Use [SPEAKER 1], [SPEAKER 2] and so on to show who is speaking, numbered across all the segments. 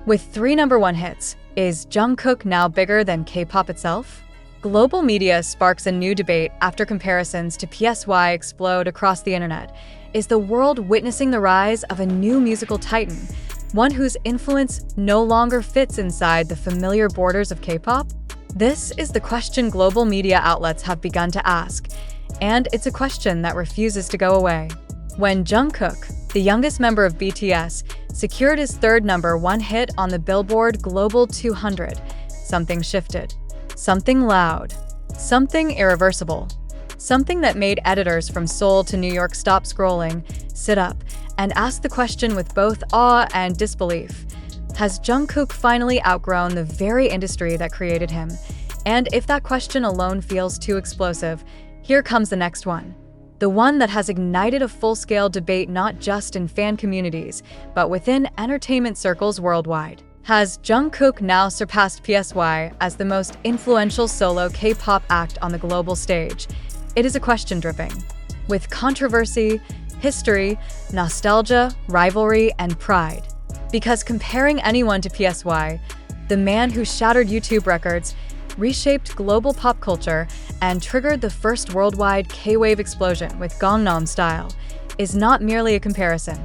[SPEAKER 1] With 3 #1 hits, is Jungkook now bigger than K-pop itself? Global media sparks a new debate after comparisons to PSY explode across the internet. Is the world witnessing the rise of a new musical titan, one whose influence no longer fits inside the familiar borders of K-pop? This is the question global media outlets have begun to ask, and it's a question that refuses to go away. When Jungkook, the youngest member of BTS, secured his 3rd #1 hit on the Billboard Global 200, something shifted. Something loud. Something irreversible. Something that made editors from Seoul to New York stop scrolling, sit up, and ask the question with both awe and disbelief. Has Jungkook finally outgrown the very industry that created him? And if that question alone feels too explosive, here comes the next one. The one that has ignited a full-scale debate not just in fan communities, but within entertainment circles worldwide. Has Jungkook now surpassed PSY as the most influential solo K-pop act on the global stage? It is a question dripping with controversy, history, nostalgia, rivalry, and pride. Because comparing anyone to PSY, the man who shattered YouTube records, reshaped global pop culture, and triggered the first worldwide K-wave explosion with Gangnam Style, is not merely a comparison.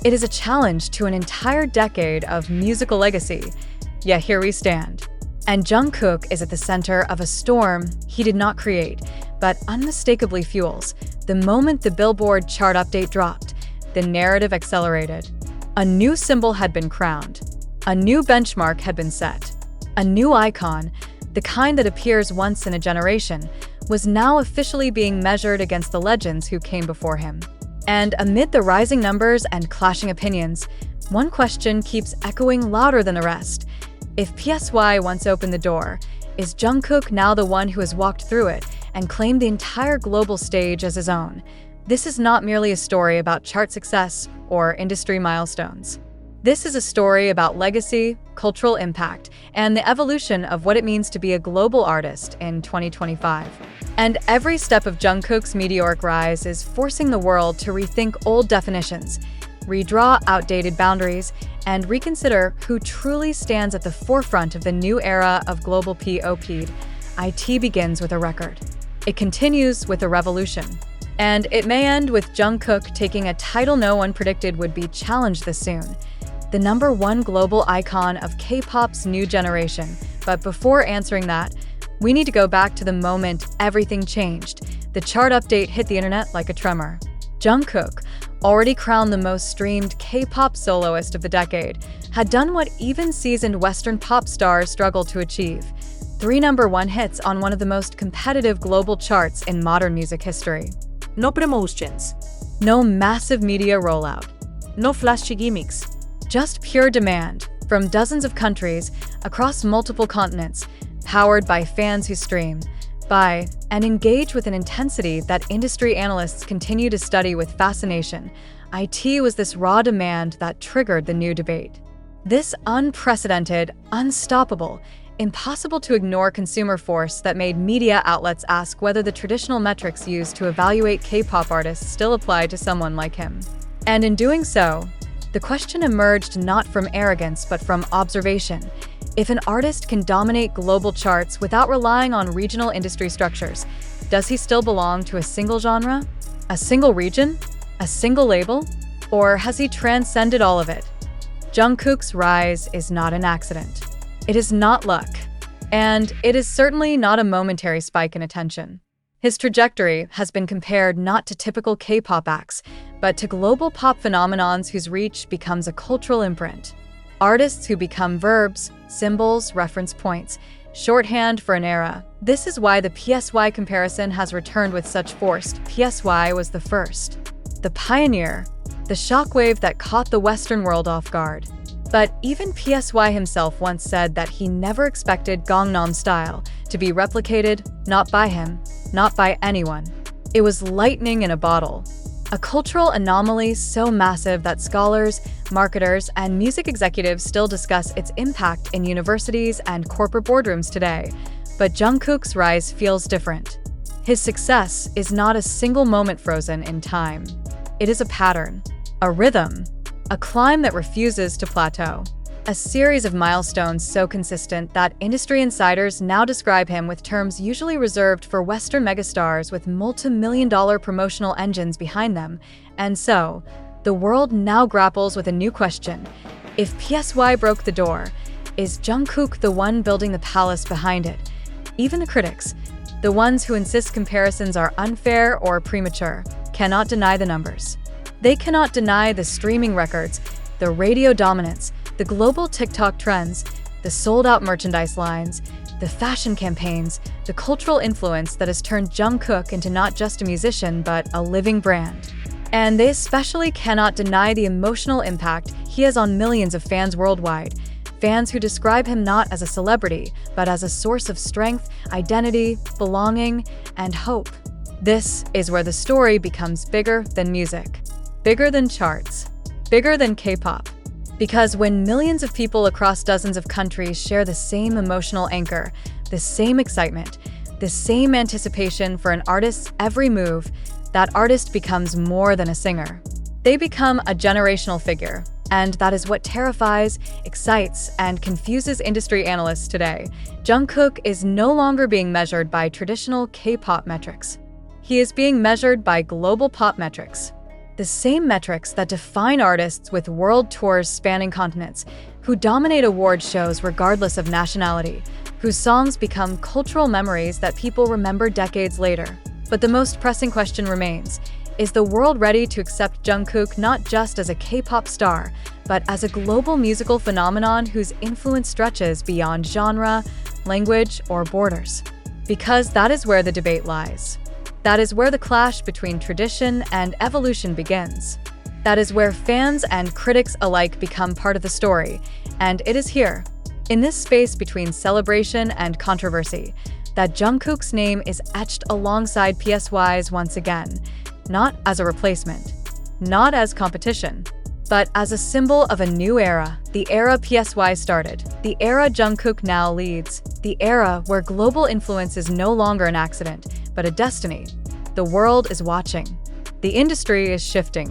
[SPEAKER 1] It is a challenge to an entire decade of musical legacy. Yet here we stand. And Jungkook is at the center of a storm he did not create, but unmistakably fuels. The moment the Billboard chart update dropped, the narrative accelerated. A new symbol had been crowned. A new benchmark had been set. A new icon, the kind that appears once in a generation, was now officially being measured against the legends who came before him. And amid the rising numbers and clashing opinions, one question keeps echoing louder than the rest. If PSY once opened the door, is Jungkook now the one who has walked through it and claimed the entire global stage as his own? This is not merely a story about chart success or industry milestones. This is a story about legacy, cultural impact, and the evolution of what it means to be a global artist in 2025. And every step of Jungkook's meteoric rise is forcing the world to rethink old definitions, redraw outdated boundaries, and reconsider who truly stands at the forefront of the new era of global P.O.P. IT begins with a record. It continues with a revolution. And it may end with Jungkook taking a title no one predicted would be challenged this soon. The #1 global icon of K-pop's new generation. But before answering that, we need to go back to the moment everything changed. The chart update hit the internet like a tremor. Jungkook, already crowned the most streamed K-pop soloist of the decade, had done what even seasoned Western pop stars struggled to achieve. 3 #1 hits on one of the most competitive global charts in modern music history.
[SPEAKER 2] No promotions.
[SPEAKER 1] No massive media rollout.
[SPEAKER 2] No flashy gimmicks.
[SPEAKER 1] Just pure demand from dozens of countries across multiple continents, powered by fans who stream, buy, and engage with an intensity that industry analysts continue to study with fascination. IT was this raw demand that triggered the new debate. This unprecedented, unstoppable, impossible to ignore consumer force that made media outlets ask whether the traditional metrics used to evaluate K-pop artists still apply to someone like him. And in doing so, the question emerged not from arrogance but from observation. If an artist can dominate global charts without relying on regional industry structures, does he still belong to a single genre? A single region? A single label? Or has he transcended all of it? Jungkook's rise is not an accident. It is not luck. And it is certainly not a momentary spike in attention. His trajectory has been compared not to typical K-pop acts, but to global pop phenomenons whose reach becomes a cultural imprint. Artists who become verbs, symbols, reference points, shorthand for an era. This is why the PSY comparison has returned with such force. PSY was the first, the pioneer, the shockwave that caught the Western world off guard. But even PSY himself once said that he never expected Gangnam Style to be replicated, not by him, not by anyone. It was lightning in a bottle. A cultural anomaly so massive that scholars, marketers, and music executives still discuss its impact in universities and corporate boardrooms today. But Jungkook's rise feels different. His success is not a single moment frozen in time. It is a pattern, a rhythm, a climb that refuses to plateau. A series of milestones so consistent that industry insiders now describe him with terms usually reserved for Western megastars with multi-million-dollar promotional engines behind them. And so, the world now grapples with a new question. If PSY broke the door, is Jungkook the one building the palace behind it? Even the critics, the ones who insist comparisons are unfair or premature, cannot deny the numbers. They cannot deny the streaming records, the radio dominance, the global TikTok trends, the sold-out merchandise lines, the fashion campaigns, the cultural influence that has turned Jungkook into not just a musician but a living brand. And they especially cannot deny the emotional impact he has on millions of fans worldwide, fans who describe him not as a celebrity, but as a source of strength, identity, belonging, and hope. This is where the story becomes bigger than music, bigger than charts, bigger than K-pop. Because when millions of people across dozens of countries share the same emotional anchor, the same excitement, the same anticipation for an artist's every move, that artist becomes more than a singer. They become a generational figure, and that is what terrifies, excites, and confuses industry analysts today. Jungkook is no longer being measured by traditional K-pop metrics. He is being measured by global pop metrics. The same metrics that define artists with world tours spanning continents, who dominate award shows regardless of nationality, whose songs become cultural memories that people remember decades later. But the most pressing question remains, is the world ready to accept Jungkook not just as a K-pop star, but as a global musical phenomenon whose influence stretches beyond genre, language, or borders? Because that is where the debate lies. That is where the clash between tradition and evolution begins. That is where fans and critics alike become part of the story, and it is here, in this space between celebration and controversy, that Jungkook's name is etched alongside PSY's once again, not as a replacement, not as competition, but as a symbol of a new era, the era PSY started, the era Jungkook now leads, the era where global influence is no longer an accident, but a destiny. The world is watching. The industry is shifting.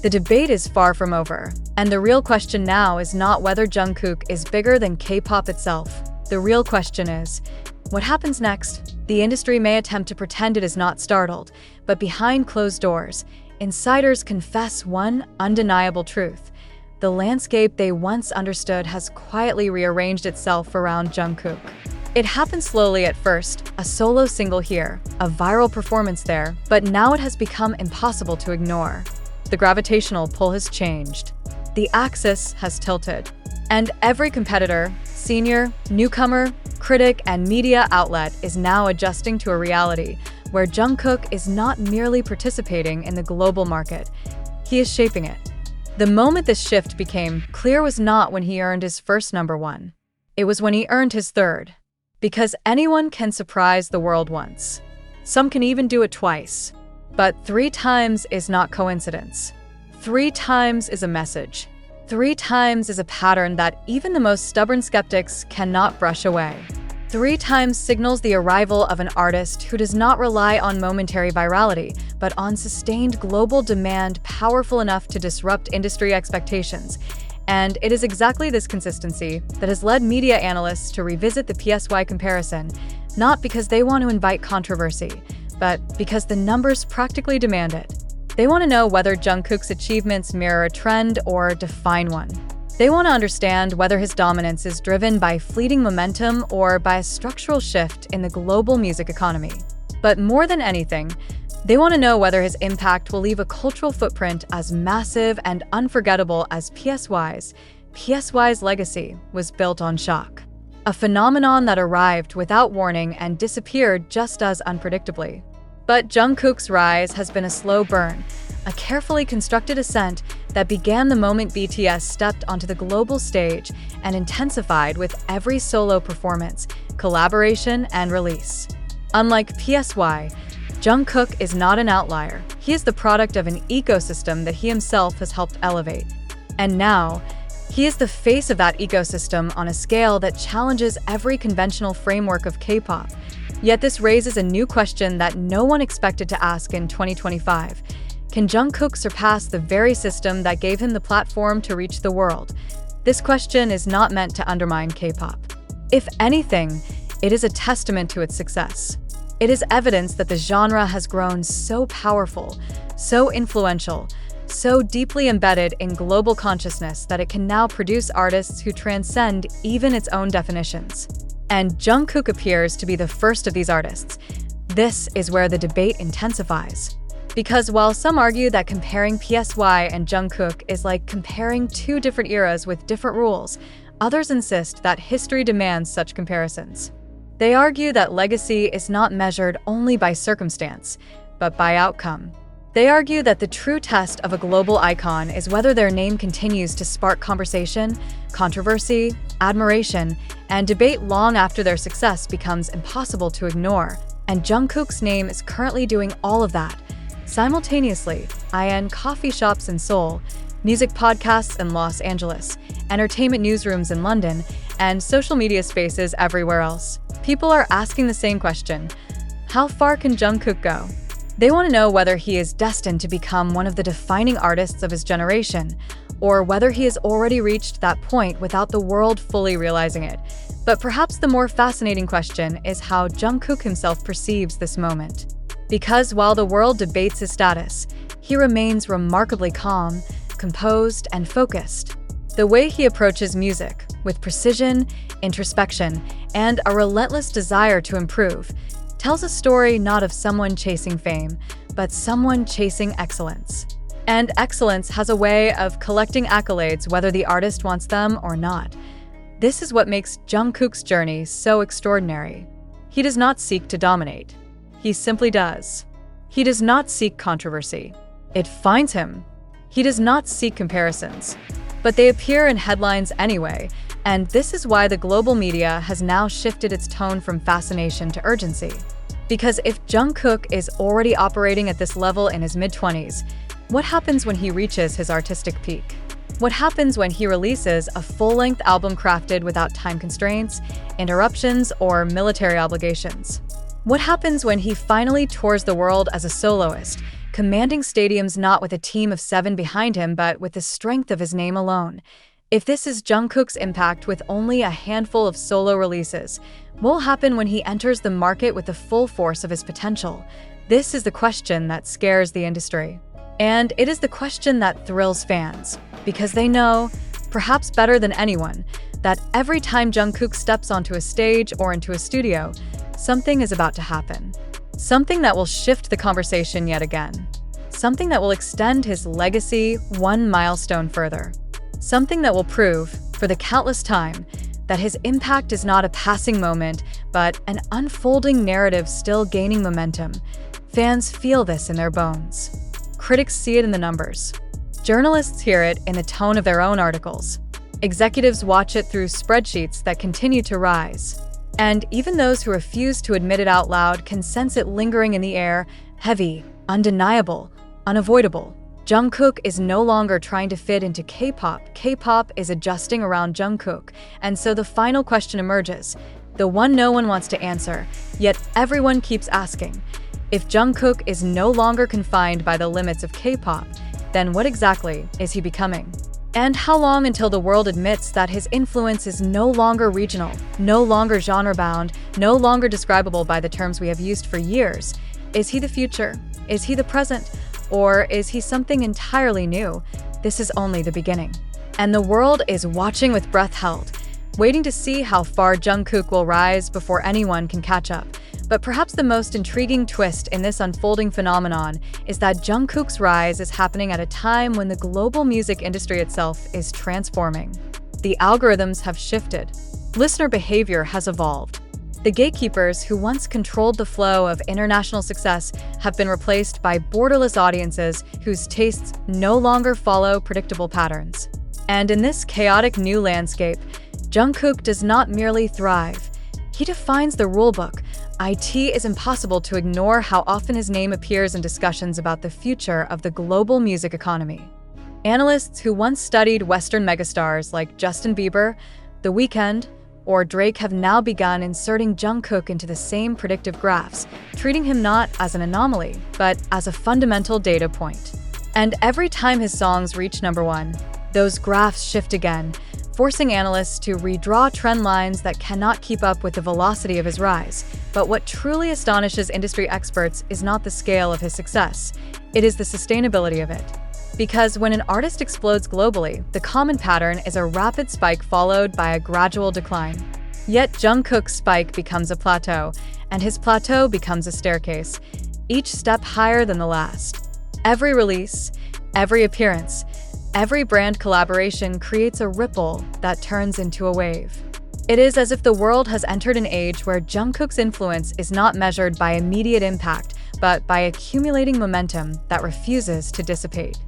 [SPEAKER 1] The debate is far from over, and the real question now is not whether Jungkook is bigger than K-pop itself. The real question is, what happens next? The industry may attempt to pretend it is not startled, but behind closed doors, insiders confess one undeniable truth. The landscape they once understood has quietly rearranged itself around Jungkook. It happened slowly at first, a solo single here, a viral performance there, but now it has become impossible to ignore. The gravitational pull has changed. The axis has tilted. And every competitor, senior, newcomer, critic, and media outlet is now adjusting to a reality where Jungkook is not merely participating in the global market, he is shaping it. The moment this shift became clear was not when he earned his first #1. It was when he earned his third. Because anyone can surprise the world once. Some can even do it twice. But 3 times is not coincidence. 3 times is a message. 3 times is a pattern that even the most stubborn skeptics cannot brush away. 3 times signals the arrival of an artist who does not rely on momentary virality, but on sustained global demand powerful enough to disrupt industry expectations. And it is exactly this consistency that has led media analysts to revisit the PSY comparison, not because they want to invite controversy, but because the numbers practically demand it. They want to know whether Jungkook's achievements mirror a trend or define one. They want to understand whether his dominance is driven by fleeting momentum or by a structural shift in the global music economy. But more than anything, they want to know whether his impact will leave a cultural footprint as massive and unforgettable as PSY's. PSY's legacy was built on shock, a phenomenon that arrived without warning and disappeared just as unpredictably. But Jungkook's rise has been a slow burn, a carefully constructed ascent that began the moment BTS stepped onto the global stage and intensified with every solo performance, collaboration, and release. Unlike PSY, Jungkook is not an outlier. He is the product of an ecosystem that he himself has helped elevate. And now, he is the face of that ecosystem on a scale that challenges every conventional framework of K-pop. Yet this raises a new question that no one expected to ask in 2025. Can Jungkook surpass the very system that gave him the platform to reach the world? This question is not meant to undermine K-pop. If anything, it is a testament to its success. It is evidence that the genre has grown so powerful, so influential, so deeply embedded in global consciousness that it can now produce artists who transcend even its own definitions. And Jungkook appears to be the first of these artists. This is where the debate intensifies. Because while some argue that comparing PSY and Jungkook is like comparing two different eras with different rules, others insist that history demands such comparisons. They argue that legacy is not measured only by circumstance, but by outcome. They argue that the true test of a global icon is whether their name continues to spark conversation, controversy, admiration, and debate long after their success becomes impossible to ignore. And Jungkook's name is currently doing all of that. Simultaneously, in coffee shops in Seoul, music podcasts in Los Angeles, entertainment newsrooms in London, and social media spaces everywhere else. People are asking the same question: how far can Jungkook go? They want to know whether he is destined to become one of the defining artists of his generation, or whether he has already reached that point without the world fully realizing it. But perhaps the more fascinating question is how Jungkook himself perceives this moment. Because while the world debates his status, he remains remarkably calm, composed, and focused. The way he approaches music, with precision, introspection, and a relentless desire to improve, tells a story not of someone chasing fame, but someone chasing excellence. And excellence has a way of collecting accolades whether the artist wants them or not. This is what makes Jungkook's journey so extraordinary. He does not seek to dominate. He simply does. He does not seek controversy. It finds him. He does not seek comparisons. But they appear in headlines anyway, and this is why the global media has now shifted its tone from fascination to urgency. Because if Jungkook is already operating at this level in his mid-20s, what happens when he reaches his artistic peak? What happens when he releases a full-length album crafted without time constraints, interruptions, or military obligations? What happens when he finally tours the world as a soloist, commanding stadiums not with a team of 7 behind him but with the strength of his name alone? If this is Jungkook's impact with only a handful of solo releases, what will happen when he enters the market with the full force of his potential? This is the question that scares the industry. And it is the question that thrills fans, because they know, perhaps better than anyone, that every time Jungkook steps onto a stage or into a studio, something is about to happen. Something that will shift the conversation yet again. Something that will extend his legacy one milestone further. Something that will prove, for the countless time, that his impact is not a passing moment, but an unfolding narrative still gaining momentum. Fans feel this in their bones. Critics see it in the numbers. Journalists hear it in the tone of their own articles. Executives watch it through spreadsheets that continue to rise. And even those who refuse to admit it out loud can sense it lingering in the air, heavy, undeniable, unavoidable. Jungkook is no longer trying to fit into K-pop. K-pop is adjusting around Jungkook. And so the final question emerges, the one no one wants to answer, yet everyone keeps asking. If Jungkook is no longer confined by the limits of K-pop, then what exactly is he becoming? And how long until the world admits that his influence is no longer regional, no longer genre-bound, no longer describable by the terms we have used for years? Is he the future? Is he the present? Or is he something entirely new? This is only the beginning. And the world is watching with breath held, waiting to see how far Jungkook will rise before anyone can catch up. But perhaps the most intriguing twist in this unfolding phenomenon is that Jungkook's rise is happening at a time when the global music industry itself is transforming. The algorithms have shifted. Listener behavior has evolved. The gatekeepers who once controlled the flow of international success have been replaced by borderless audiences whose tastes no longer follow predictable patterns. And in this chaotic new landscape, Jungkook does not merely thrive. He defines the rulebook. It is impossible to ignore how often his name appears in discussions about the future of the global music economy. Analysts who once studied Western megastars like Justin Bieber, The Weeknd, or Drake have now begun inserting Jungkook into the same predictive graphs, treating him not as an anomaly, but as a fundamental data point. And every time his songs reach #1, those graphs shift again. forcing analysts to redraw trend lines that cannot keep up with the velocity of his rise. But what truly astonishes industry experts is not the scale of his success, it is the sustainability of it. Because when an artist explodes globally, the common pattern is a rapid spike followed by a gradual decline. Yet Jungkook's spike becomes a plateau, and his plateau becomes a staircase, each step higher than the last. Every release, every appearance, every brand collaboration creates a ripple that turns into a wave. It is as if the world has entered an age where Jungkook's influence is not measured by immediate impact, but by accumulating momentum that refuses to dissipate.